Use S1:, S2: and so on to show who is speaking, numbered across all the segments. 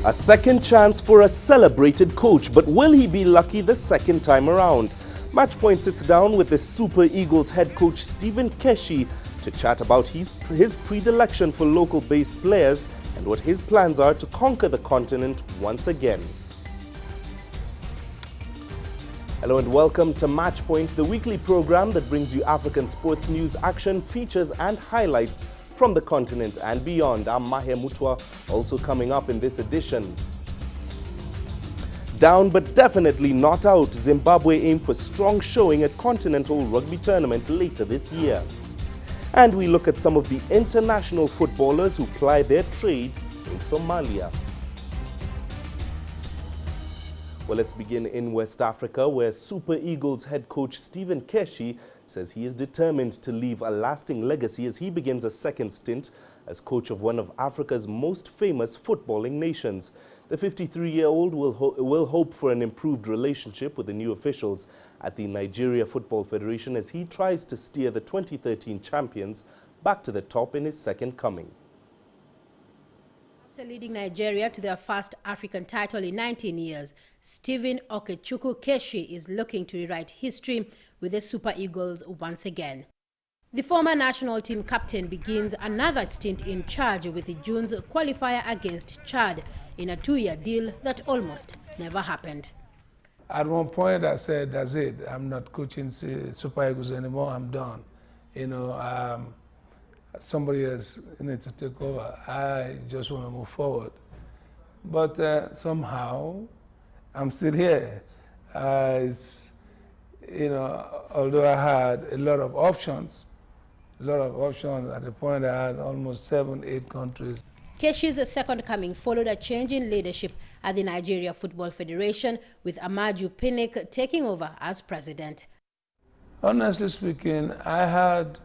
S1: A second chance for a celebrated coach, but will he be lucky the second time around? Matchpoint sits down with the Super Eagles head coach Stephen Keshi to chat about his predilection for local-based players and what his plans are to conquer the continent once again. Hello and welcome to Matchpoint, the weekly program that brings you African sports news, action, features and highlights from the continent and beyond. I'm Mahe Mutwa, also coming up in this edition. Down but definitely not out, Zimbabwe aim for strong showing at Continental Rugby Tournament later this year. And we look at some of the international footballers who ply their trade in Somalia. Well, let's begin in West Africa, where Super Eagles head coach Stephen Keshi says he is determined to leave a lasting legacy as he begins a second stint as coach of one of Africa's most famous footballing nations. The 53-year-old will hope for an improved relationship with the new officials at the Nigeria Football Federation as he tries to steer the 2013 champions back to the top in his second coming.
S2: After leading Nigeria to their first African title in 19 years, Stephen Okechukwu Keshi is looking to rewrite history with the Super Eagles once again. The former national team captain begins another stint in charge with June's qualifier against Chad in a 2-year deal that almost never happened.
S3: At one point I said, that's it, I'm not coaching Super Eagles anymore, I'm done. Somebody else needs to take over. I just want to move forward. But somehow, I'm still here. Although I had a lot of options at the point I had almost 7-8 countries.
S2: Keshi's second coming followed a change in leadership at the Nigeria Football Federation, with Amaju Pinnick taking over as president.
S3: Honestly speaking, I had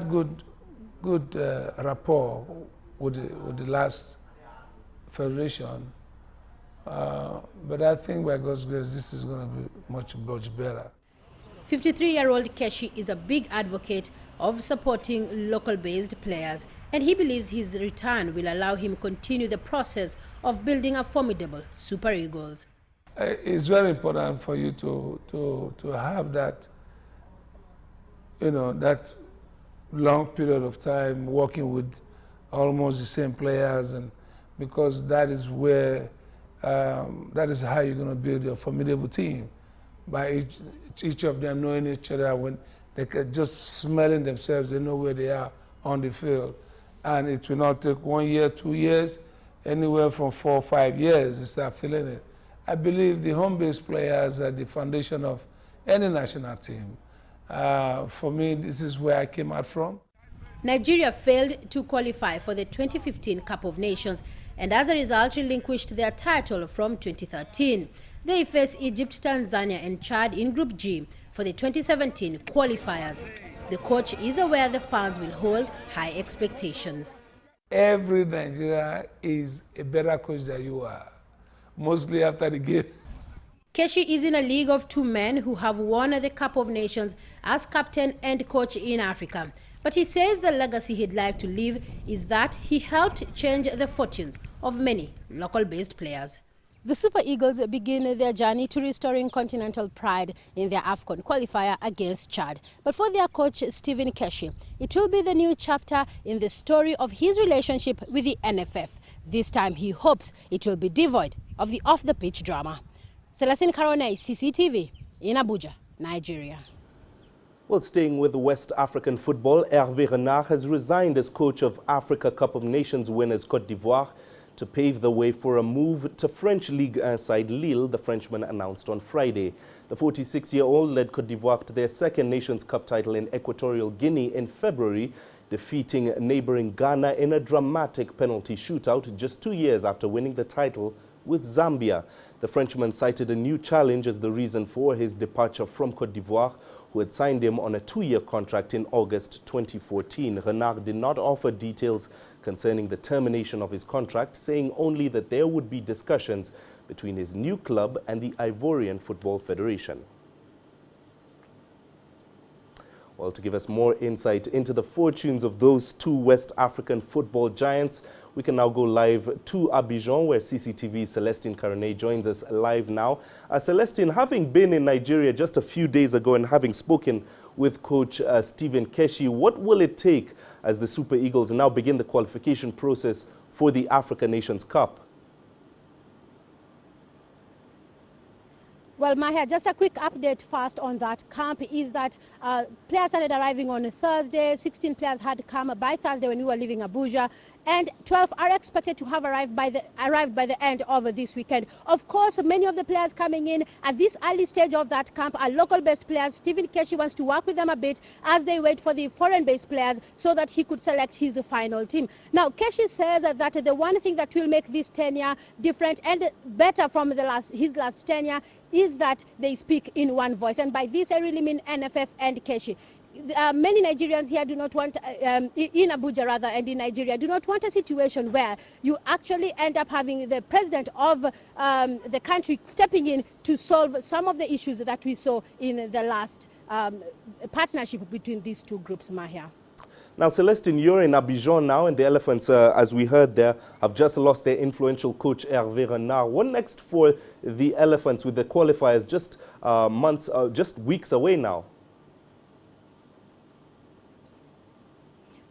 S3: good rapport with the last federation, but I think by God's grace this is going to be much better.
S2: 53-year-old Keshi is a big advocate of supporting local-based players, and he believes his return will allow him continue the process of building a formidable Super Eagles.
S3: It's very important for you to have that, that long period of time working with almost the same players, and because that is where that is how you're going to build your formidable team, by each of them knowing each other. When they can just smelling themselves, they know where they are on the field, and it will not take 1 year, 2 years, anywhere from 4 or 5 years to start feeling it. I believe the home-based players are the foundation of any national team. For me, this is where I came out from.
S2: Nigeria failed to qualify for the 2015 Cup of Nations and as a result relinquished their title from 2013. They face Egypt, Tanzania and Chad in Group G for the 2017 qualifiers. The coach is aware the fans will hold high expectations.
S3: Every Nigerian is a better coach than you are, mostly after the game.
S2: Keshi is in a league of 2 men who have won the Cup of Nations as captain and coach in Africa. But he says the legacy he'd like to leave is that he helped change the fortunes of many local-based players. The Super Eagles begin their journey to restoring continental pride in their AFCON qualifier against Chad. But for their coach, Stephen Keshi, it will be the new chapter in the story of his relationship with the NFF. This time he hopes it will be devoid of the off-the-pitch drama. Celestine Karone, CCTV, in Abuja, Nigeria.
S1: Well, staying with West African football, Hervé Renard has resigned as coach of Africa Cup of Nations winners Côte d'Ivoire to pave the way for a move to French Ligue 1 side Lille, the Frenchman announced on Friday. The 46-year-old led Côte d'Ivoire to their second Nations Cup title in Equatorial Guinea in February, defeating neighboring Ghana in a dramatic penalty shootout just 2 years after winning the title with Zambia. The Frenchman cited a new challenge as the reason for his departure from Côte d'Ivoire, who had signed him on a 2-year contract in August 2014. Renard did not offer details concerning the termination of his contract, saying only that there would be discussions between his new club and the Ivorian Football Federation. Well, to give us more insight into the fortunes of those two West African football giants, We can now go live to Abidjan, where CCTV's Celestine Karane joins us live now. Celestine, having been in Nigeria just a few days ago and having spoken with Coach Stephen Keshi, what will it take as the Super Eagles now begin the qualification process for the Africa Nations Cup?
S4: Well, Mahia, just a quick update first on that camp is that players started arriving on Thursday. 16 players had come by Thursday when we were leaving Abuja, and 12 are expected to have arrived by the end of this weekend. Of course, many of the players coming in at this early stage of that camp are local-based players. Stephen Keshi wants to work with them a bit as they wait for the foreign-based players so that he could select his final team. Now, Keshi says that the one thing that will make this tenure different and better from his last tenure is that they speak in one voice. And by this, I really mean NFF and Keshi. Many Nigerians here do not want, in Abuja rather, and in Nigeria, do not want a situation where you actually end up having the president of the country stepping in to solve some of the issues that we saw in the last partnership between these two groups, Mahia.
S1: Now, Celestine, you're in Abidjan now, and the Elephants, as we heard there, have just lost their influential coach, Hervé Renard. What next for the Elephants with the qualifiers just weeks away now?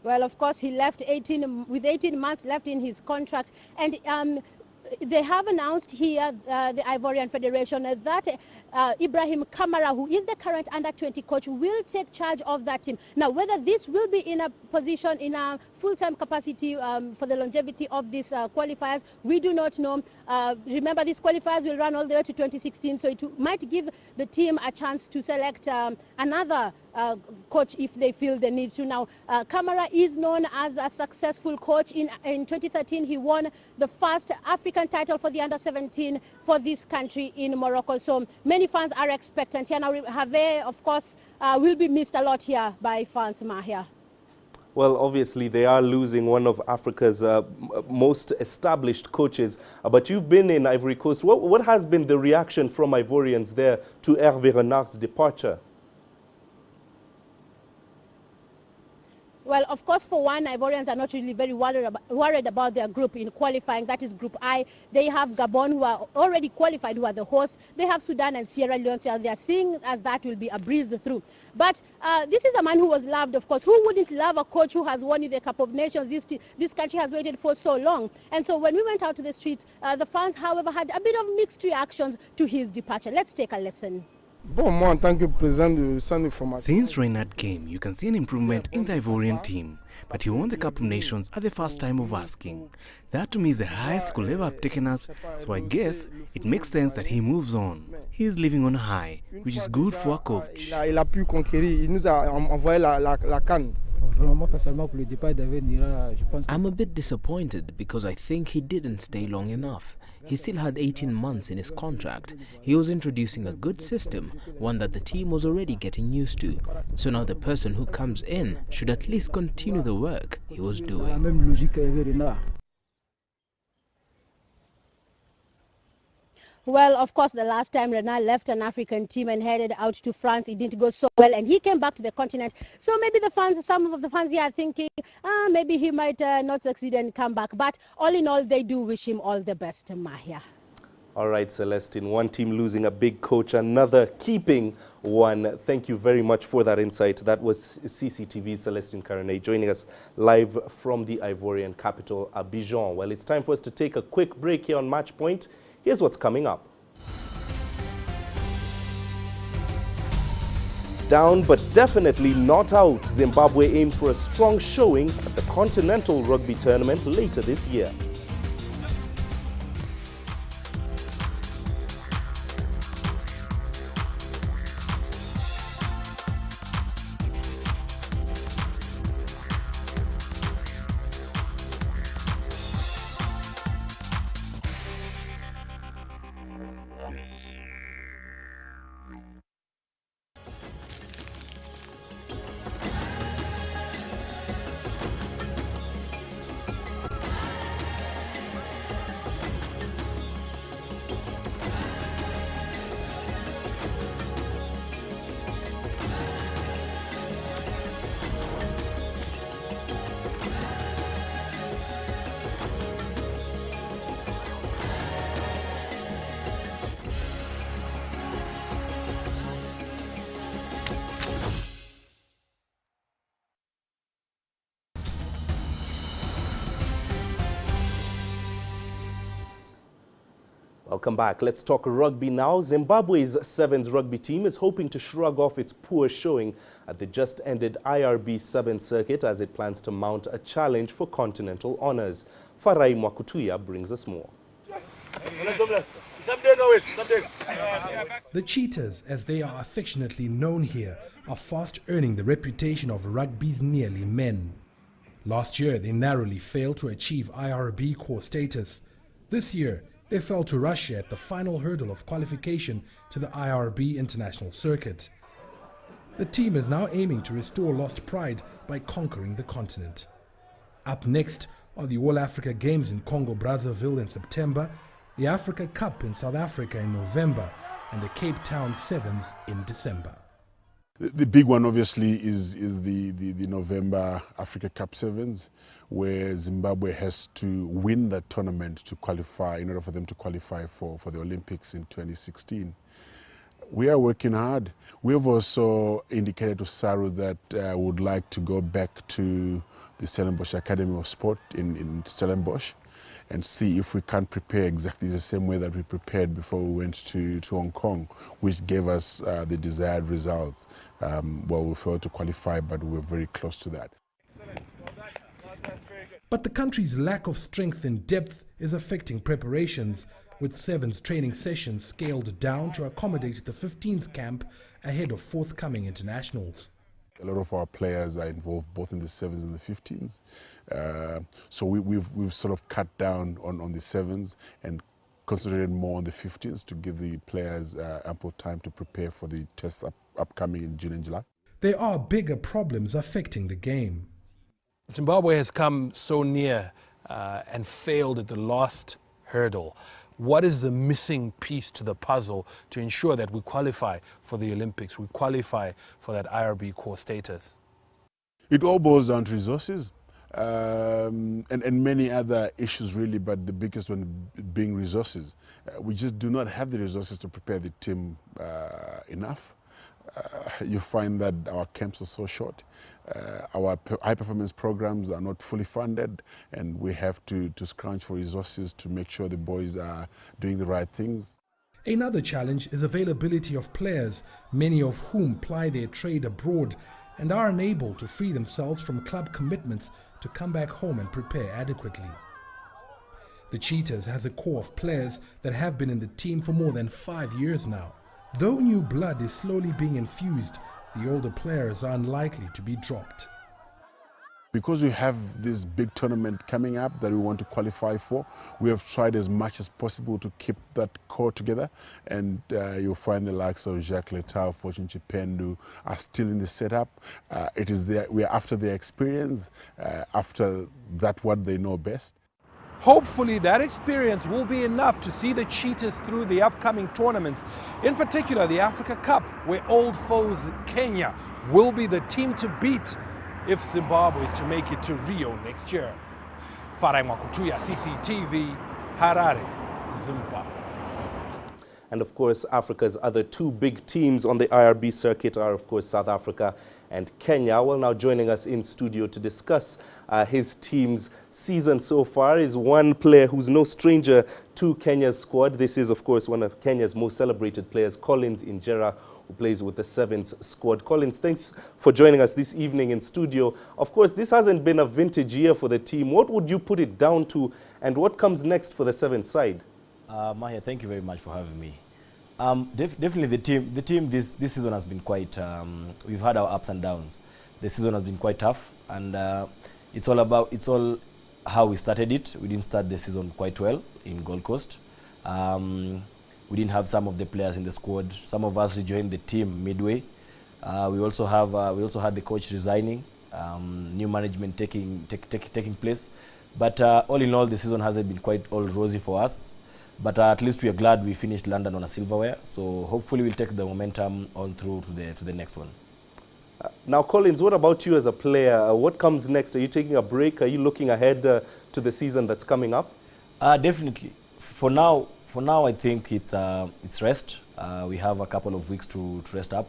S4: Well, of course, he left with 18 months left in his contract, and they have announced here, the Ivorian Federation, that Ibrahim Kamara, who is the current under-20 coach, will take charge of that team. Now, whether this will be in a position, in a full-time capacity for the longevity of these qualifiers, we do not know. Remember, these qualifiers will run all the way to 2016, so it might give the team a chance to select another coach if they feel the need to. Now, Kamara is known as a successful coach. In 2013, he won the first African title for the under-17 for this country in Morocco. So many fans are expectant here. Now, Hervé, of course, will be missed a lot here by fans, Mahia.
S1: Well, obviously, they are losing one of Africa's most established coaches. But you've been in Ivory Coast. What has been the reaction from Ivorians there to Hervé Renard's departure?
S4: Well, of course, for one, Ivorians are not really very worried about their group in qualifying. That is Group I. They have Gabon, who are already qualified, who are the hosts. They have Sudan and Sierra Leone, so they are seeing as that will be a breeze through. But this is a man who was loved, of course. Who wouldn't love a coach who has won the Cup of Nations? This country has waited for so long. And so when we went out to the streets, the fans, however, had a bit of mixed reactions to his departure. Let's take a listen.
S5: Since Renard came, you can see an improvement in the Ivorian team. But he won the Cup of Nations at the first time of asking. That to me is the highest he could ever have taken us, so I guess it makes sense that he moves on. He is living on a high, which is good for a coach.
S6: I'm a bit disappointed because I think he didn't stay long enough. He still had 18 months in his contract. He was introducing a good system, one that the team was already getting used to. So now the person who comes in should at least continue the work he was doing.
S4: Well, of course, the last time Renard left an African team and headed out to France, it didn't go so well, and he came back to the continent. So maybe some of the fans here are thinking, maybe he might not succeed and come back. But all in all, they do wish him all the best, Mahia.
S1: All right, Celestine, one team losing a big coach, another keeping one. Thank you very much for that insight. That was CCTV's Celestine Karane joining us live from the Ivorian capital, Abidjan. Well, it's time for us to take a quick break here on Match Point. Here's what's coming up. Down but definitely not out, Zimbabwe aim for a strong showing at the Continental Rugby Tournament later this year. Welcome back. Let's talk rugby now. Zimbabwe's Sevens rugby team is hoping to shrug off its poor showing at the just-ended IRB Sevens circuit as it plans to mount a challenge for continental honours. Farai Mwakutuya brings us more.
S7: The Cheetahs, as they are affectionately known here, are fast earning the reputation of rugby's nearly men. Last year, they narrowly failed to achieve IRB core status. This year, they fell to Russia at the final hurdle of qualification to the IRB international circuit. The team is now aiming to restore lost pride by conquering the continent. Up next are the All-Africa Games in Congo-Brazzaville in September, the Africa Cup in South Africa in November, and the Cape Town Sevens in December.
S8: The big one obviously is the November Africa Cup Sevens, where Zimbabwe has to win that tournament to qualify, in order for them to qualify for the Olympics in 2016. We are working hard. We have also indicated to Saru that we would like to go back to the Stellenbosch Academy of Sport in Stellenbosch and see if we can prepare exactly the same way that we prepared before we went to Hong Kong, which gave us the desired results. Well, we failed to qualify, but we were very close to that.
S7: But the country's lack of strength and depth is affecting preparations, with Sevens training sessions scaled down to accommodate the 15s camp ahead of forthcoming internationals.
S8: A lot of our players are involved both in the Sevens and the 15s. So we've sort of cut down on the Sevens and concentrated more on the 15s to give the players ample time to prepare for the tests upcoming in June and July.
S7: There are bigger problems affecting the game.
S3: Zimbabwe has come so near and failed at the last hurdle. What is the missing piece to the puzzle to ensure that we qualify for the Olympics, we qualify for that IRB core status?
S8: It all boils down to resources and many other issues really, but the biggest one being resources. We just do not have the resources to prepare the team enough. You find that our camps are so short. Our high-performance programs are not fully funded, and we have to scrounge for resources to make sure the boys are doing the right things.
S7: Another challenge is availability of players, many of whom ply their trade abroad and are unable to free themselves from club commitments to come back home and prepare adequately. The Cheetahs has a core of players that have been in the team for more than 5 years now. Though new blood is slowly being infused, the older players are unlikely to be dropped.
S8: Because we have this big tournament coming up that we want to qualify for, we have tried as much as possible to keep that core together, and you'll find the likes of Jacques Letao, Fortune Chipendu are still in the setup. We are after their experience, after that what they know best.
S3: Hopefully that experience will be enough to see the Cheetahs through the upcoming tournaments, in particular the Africa Cup, where old foes Kenya will be the team to beat if Zimbabwe is to make it to Rio next year. Farai Mwakutuya, CCTV, Harare, Zimbabwe.
S1: And of course, Africa's other two big teams on the IRB circuit are, of course, South Africa and Kenya. Well, now joining us in studio to discuss his team's season so far is one player who's no stranger to Kenya's squad. This is, of course, one of Kenya's most celebrated players, Collins Injera, who plays with the Sevens squad. Collins, thanks for joining us this evening in studio. Of course, this hasn't been a vintage year for the team. What would you put it down to, and what comes next for the Sevens side?
S9: Mahia, thank you very much for having me. Definitely the team this season has been quite, we've had our ups and downs. The season has been quite tough, and it's all how we started it. We didn't start the season quite well in Gold Coast. We didn't have some of the players in the squad. Some of us rejoined the team midway. We also had the coach resigning, new management taking place. But all in all, the season hasn't been quite all rosy for us. But at least we are glad we finished London on a silverware. So hopefully we'll take the momentum on through to the next one.
S1: Now, Collins, what about you as a player? What comes next? Are you taking a break? Are you looking ahead to the season that's coming up?
S9: Definitely. For now, I think it's rest. We have a couple of weeks to rest up.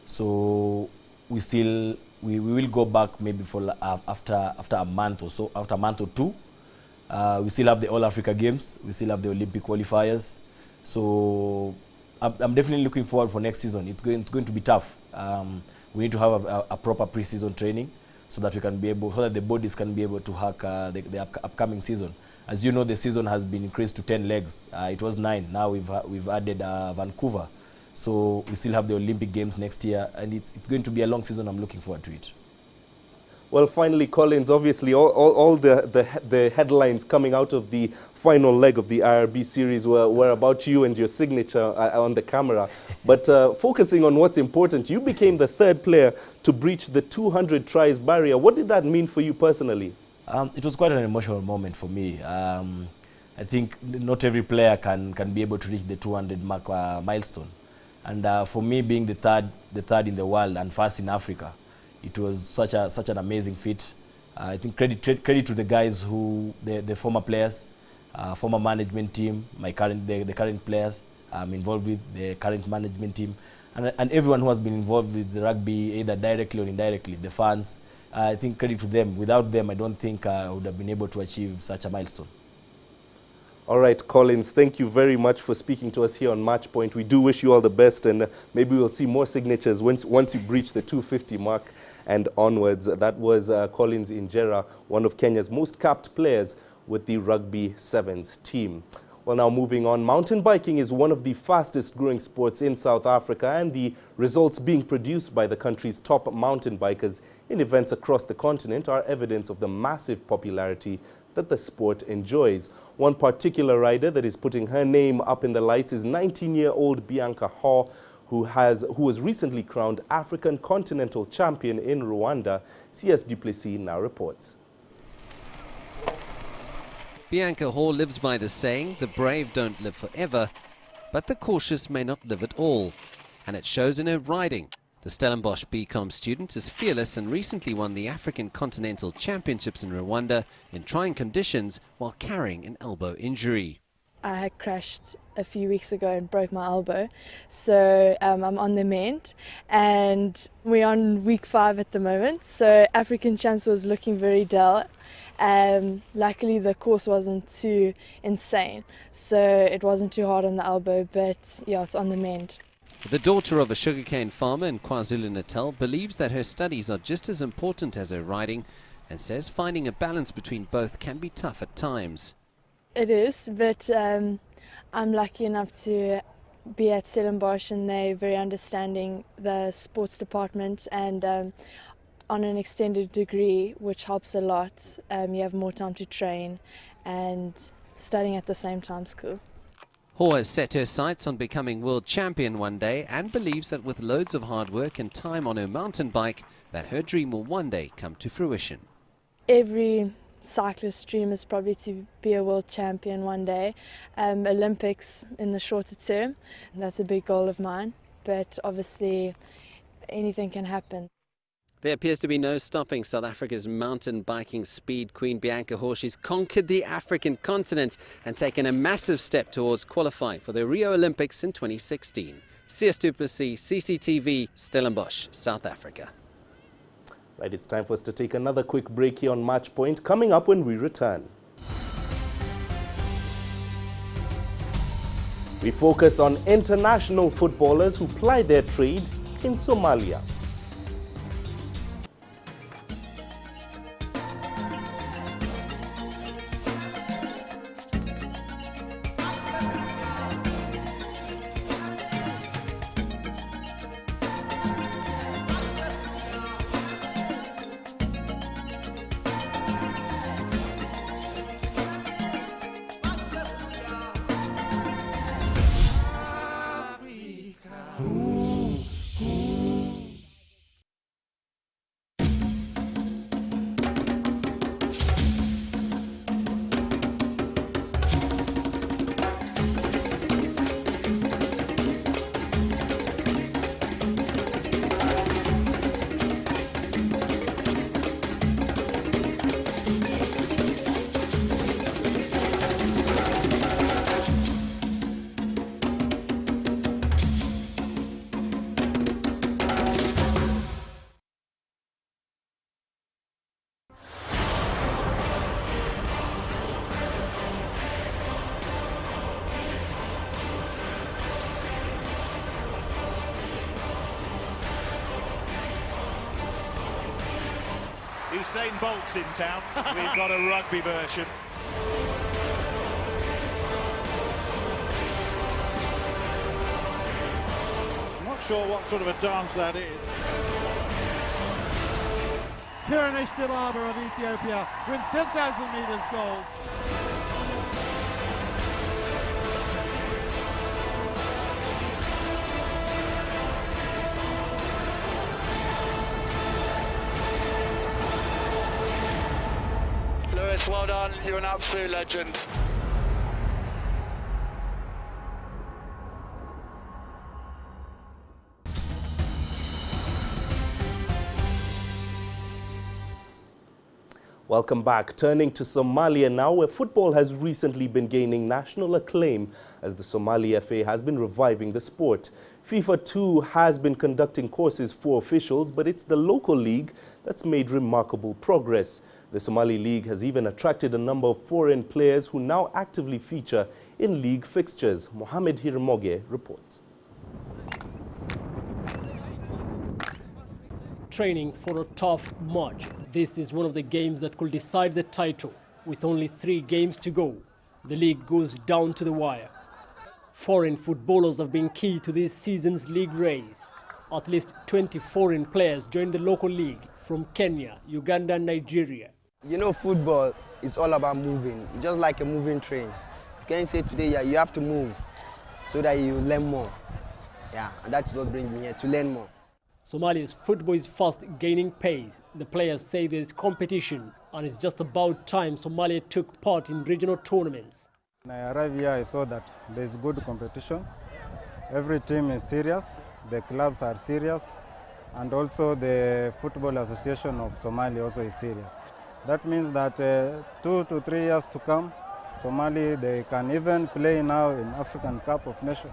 S9: So we will go back maybe for after a month or so, after a month or two. We still have the All Africa Games. We still have the Olympic qualifiers. So I'm definitely looking forward for next season. It's going to be tough. We need to have a proper pre-season training so that we can be able, so that the bodies can be able to hack the upcoming season. As you know, the season has been increased to 10 legs. It was 9. Now we've added Vancouver. So we still have the Olympic Games next year, and it's going to be a long season. I'm looking forward to it.
S1: Well, finally, Collins, obviously all the headlines coming out of the final leg of the IRB series were about you and your signature on the camera. But focusing on what's important, you became the 3rd player to breach the 200 tries barrier. What did that mean for you personally?
S9: It was quite an emotional moment for me. I think not every player can be able to reach the 200 mark milestone. And for me, being the third in the world and first in Africa, it was such an amazing feat. I think credit to the guys the former players, former management team, the current players involved with the current management team, and everyone who has been involved with the rugby, either directly or indirectly, the fans. I think credit to them. Without them, I don't think I would have been able to achieve such a milestone.
S1: All right, Collins, thank you very much for speaking to us here on Match Point. We do wish you all the best, and maybe we'll see more signatures once you breach the 250 mark and onwards. That was Collins Injera, one of Kenya's most capped players with the Rugby Sevens team. Well, now moving on, mountain biking is one of the fastest growing sports in South Africa, and the results being produced by the country's top mountain bikers in events across the continent are evidence of the massive popularity that the sport enjoys. One particular rider that is putting her name up in the lights is 19-year-old Bianca Hall, who was recently crowned African Continental Champion in Rwanda. CS Duplessis now reports.
S10: Bianca Hall lives by the saying, the brave don't live forever, but the cautious may not live at all. And it shows in her riding. The Stellenbosch BCom student is fearless and recently won the African Continental Championships in Rwanda in trying conditions while carrying an elbow injury.
S11: I had crashed a few weeks ago and broke my elbow, so I'm on the mend, and we're on week 5 at the moment, so African Champs was looking very dull. Luckily the course wasn't too insane, so it wasn't too hard on the elbow, but yeah, it's on the mend.
S10: The daughter of a sugarcane farmer in KwaZulu-Natal believes that her studies are just as important as her riding and says finding a balance between both can be tough at times.
S11: It is, but I'm lucky enough to be at Stellenbosch, and they're very understanding, the sports department, and on an extended degree, which helps a lot. You have more time to train, and studying at the same time is cool.
S10: Hall has set her sights on becoming world champion one day and believes that with loads of hard work and time on her mountain bike, that her dream will one day come to fruition.
S11: Every cyclist's dream is probably to be a world champion one day. Olympics in the shorter term, that's a big goal of mine, but obviously anything can happen.
S10: There appears to be no stopping South Africa's mountain biking speed queen Bianca Hall. She's conquered the African continent and taken a massive step towards qualifying for the Rio Olympics in 2016. CS Duplessis, CCTV, Stellenbosch, South Africa.
S1: Right, it's time for us to take another quick break here on Match Point. Coming up when we return, we focus on international footballers who ply their trade in Somalia.
S12: Usain Bolt's in town. We've got a rugby version. I'm not sure what sort of a dance that is.
S13: Zimbabwe of Ethiopia wins 10,000 metres gold.
S14: Lewis, well done. You're an absolute legend.
S1: Welcome back. Turning to Somalia now, where football has recently been gaining national acclaim as the Somali FA has been reviving the sport. FIFA too has been conducting courses for officials, but it's the local league that's made remarkable progress. The Somali League has even attracted a number of foreign players who now actively feature in league fixtures. Mohamed Hirmoge reports.
S15: Training for a tough match. This is one of the games that could decide the title. With only 3 games to go, the league goes down to the wire. Foreign footballers have been key to this season's league race. At least 20 foreign players joined the local league from Kenya, Uganda and Nigeria.
S16: You know, football is all about moving, just like a moving train. You can say today, yeah, you have to move so that you learn more. Yeah, and that's what brings me here, to learn more.
S15: Somalia's football is fast gaining pace. The players say there is competition, and it's just about time Somalia took part in regional tournaments.
S17: When I arrived here, I saw that there is good competition. Every team is serious, the clubs are serious, and also the Football Association of Somalia also is serious. That means that 2 to 3 years to come, Somalia, they can even play now in African Cup of Nations.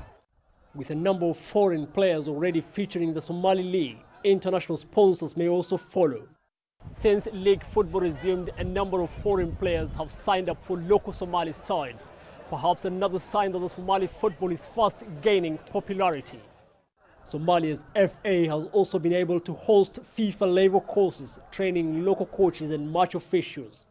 S15: With a number of foreign players already featuring the Somali League, international sponsors may also follow. Since league football resumed, a number of foreign players have signed up for local Somali sides. Perhaps another sign that the Somali football is fast gaining popularity. Somalia's FA has also been able to host FIFA-level courses, training local coaches and match officials.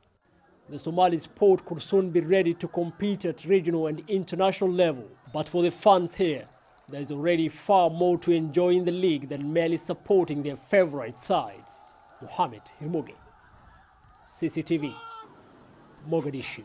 S15: The Somali sport could soon be ready to compete at regional and international level. But for the fans here, there is already far more to enjoy in the league than merely supporting their favorite sides. Mohamed Hirmoge, CCTV, Mogadishu.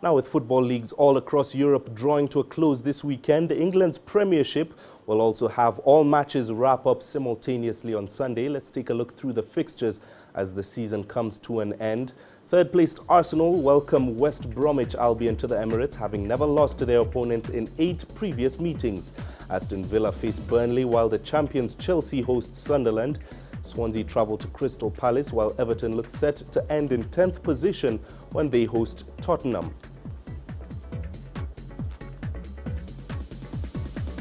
S1: Now, with football leagues all across Europe drawing to a close this weekend, England's Premiership will also have all matches wrap up simultaneously on Sunday. Let's take a look through the fixtures as the season comes to an end. Third-placed Arsenal welcome West Bromwich Albion to the Emirates, having never lost to their opponents in 8 previous meetings. Aston Villa face Burnley, while the champions Chelsea host Sunderland. Swansea travel to Crystal Palace, while Everton looks set to end in 10th position when they host Tottenham.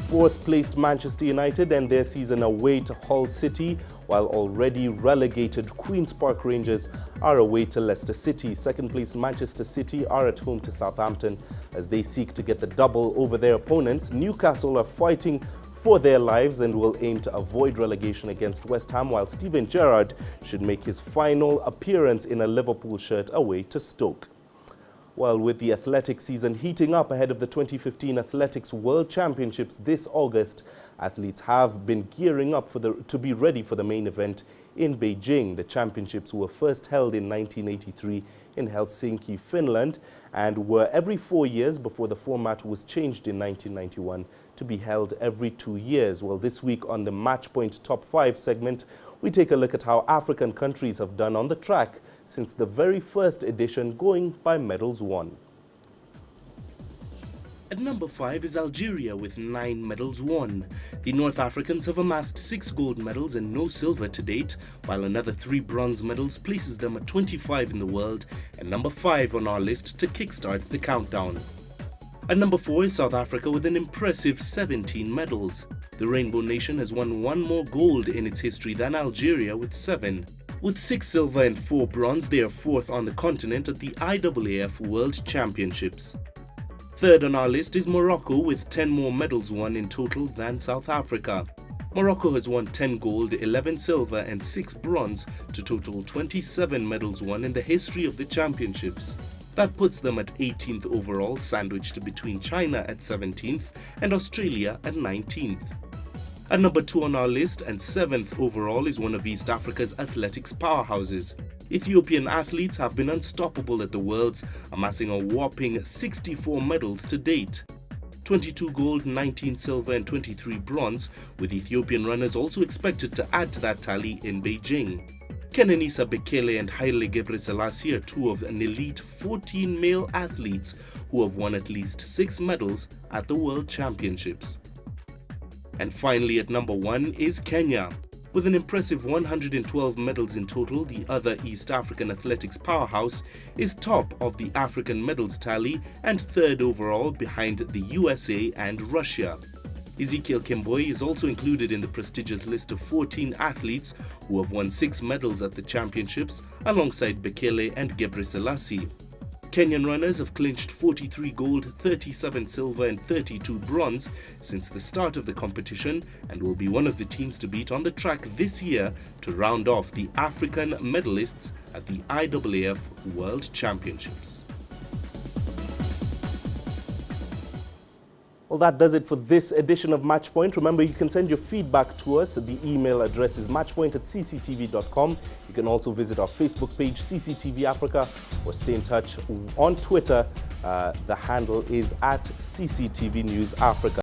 S1: Fourth-placed Manchester United end their season away to Hull City, while already relegated Queen's Park Rangers are away to Leicester City. Second-placed Manchester City are at home to Southampton as they seek to get the double over their opponents. Newcastle are fighting for their lives and will aim to avoid relegation against West Ham, while Steven Gerrard should make his final appearance in a Liverpool shirt away to Stoke. Well, with the athletic season heating up ahead of the 2015 Athletics World Championships this August, athletes have been gearing up to be ready for the main event in Beijing. The championships were first held in 1983 in Helsinki, Finland, and were every 4 years before the format was changed in 1991 to be held every 2 years. Well, this week on the Matchpoint Top 5 segment, we take a look at how African countries have done on the track since the very first edition, going by medals won.
S5: At number 5 is Algeria with 9 medals won. The North Africans have amassed 6 gold medals and no silver to date, while another 3 bronze medals places them at 25 in the world and number 5 on our list to kickstart the countdown. At number 4 is South Africa with an impressive 17 medals. The Rainbow Nation has won 1 more gold in its history than Algeria with 7. With 6 silver and 4 bronze, they are 4th on the continent at the IAAF World Championships. Third on our list is Morocco with 10 more medals won in total than South Africa.
S1: Morocco has won 10 gold, 11 silver and 6 bronze to total 27 medals won in the history of the championships. That puts them at 18th overall, sandwiched between China at 17th and Australia at 19th. At number 2 on our list and 7th overall is one of East Africa's athletics powerhouses. Ethiopian athletes have been unstoppable at the Worlds, amassing a whopping 64 medals to date. 22 gold, 19 silver and 23 bronze, with Ethiopian runners also expected to add to that tally in Beijing. Kenenisa Bekele and Haile Gebrselassie are two of an elite 14 male athletes who have won at least 6 medals at the World Championships. And finally at number 1 is Kenya. With an impressive 112 medals in total, the other East African athletics powerhouse is top of the African medals tally and 3rd overall behind the USA and Russia. Ezekiel Kemboi is also included in the prestigious list of 14 athletes who have won 6 medals at the championships alongside Bekele and Gebrselassie. Kenyan runners have clinched 43 gold, 37 silver and 32 bronze since the start of the competition and will be one of the teams to beat on the track this year to round off the African medalists at the IAAF World Championships. Well, that does it for this edition of Matchpoint. Remember, you can send your feedback to us. The email address is matchpoint@cctv.com. You can also visit our Facebook page, CCTV Africa, or stay in touch on Twitter. The handle is @CCTV News Africa.